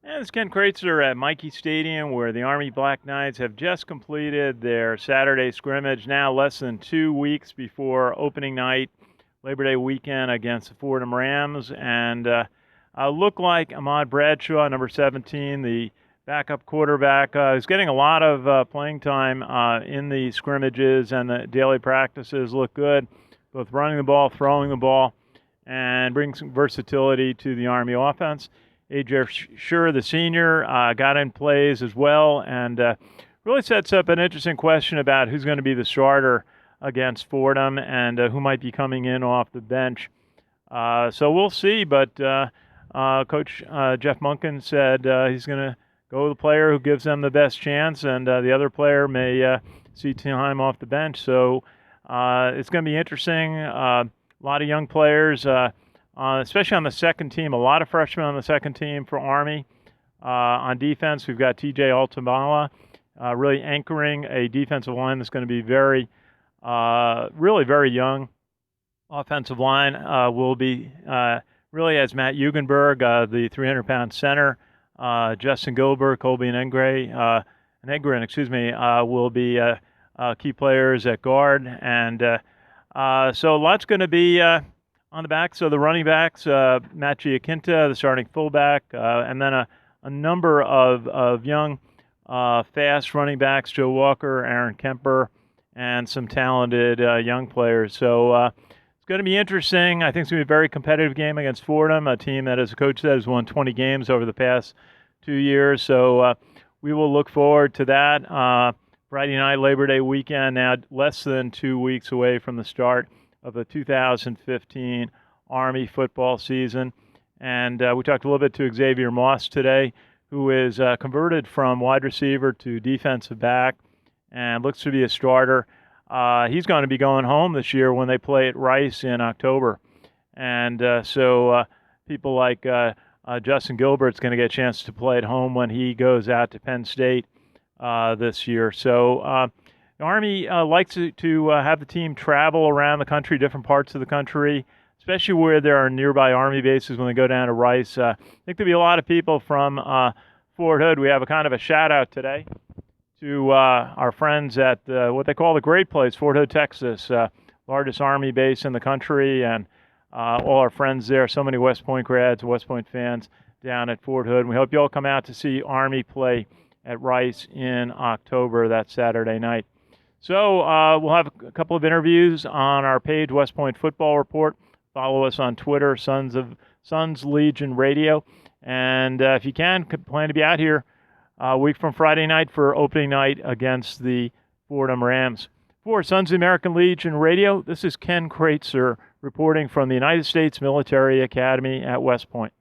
And it's Ken Kraetzer at Michie Stadium, where the Army Black Knights have just completed their Saturday scrimmage, now less than 2 weeks before opening night, Labor Day weekend against the Fordham Rams. And look like Ahmad Bradshaw, number 17, the backup quarterback, is getting a lot of playing time in the scrimmages, and the daily practices look good, both running the ball, throwing the ball, and bring some versatility to the Army offense. A.J. Sure, the senior, got in plays as well, and really sets up an interesting question about who's going to be the starter against Fordham and who might be coming in off the bench. So we'll see, but Coach Jeff Monken said he's going to go with the player who gives them the best chance, and the other player may see time off the bench. So it's going to be interesting. A lot of young players. Especially on the second team, a lot of freshmen on the second team for Army. On defense, we've got T.J. Altamala really anchoring a defensive line that's going to be really very young. Offensive line will be really as Matt Hugenberg, the 300-pound center. Justin Gilbert, Colby Negrin, will be key players at guard. And so lots going to be on the back. So the running backs, Matt Giacinta, the starting fullback, and then a number of young, fast running backs, Joe Walker, Aaron Kemper, and some talented young players. So it's going to be interesting. I think it's going to be a very competitive game against Fordham, a team that, as the coach said, has won 20 games over the past 2 years. So we will look forward to that. Friday night, Labor Day weekend, now less than 2 weeks away from the start of the 2015 Army football season. And we talked a little bit to Xavier Moss today, who is converted from wide receiver to defensive back and looks to be a starter. He's going to be going home this year when they play at Rice in October. And so people like Justin Gilbert's going to get a chance to play at home when he goes out to Penn State this year. So the Army likes to have the team travel around the country, different parts of the country, especially where there are nearby Army bases when they go down to Rice. I think there'll be a lot of people from Fort Hood. We have a kind of a shout-out today to our friends at what they call the Great Place, Fort Hood, Texas, largest Army base in the country, and all our friends there, so many West Point grads, West Point fans down at Fort Hood. And we hope you all come out to see Army play at Rice in October, that Saturday night. So we'll have a couple of interviews on our page, West Point Football Report. Follow us on Twitter, Sons Legion Radio. And if you can, plan to be out here a week from Friday night for opening night against the Fordham Rams. For Sons of the American Legion Radio, this is Ken Kraetzer reporting from the United States Military Academy at West Point.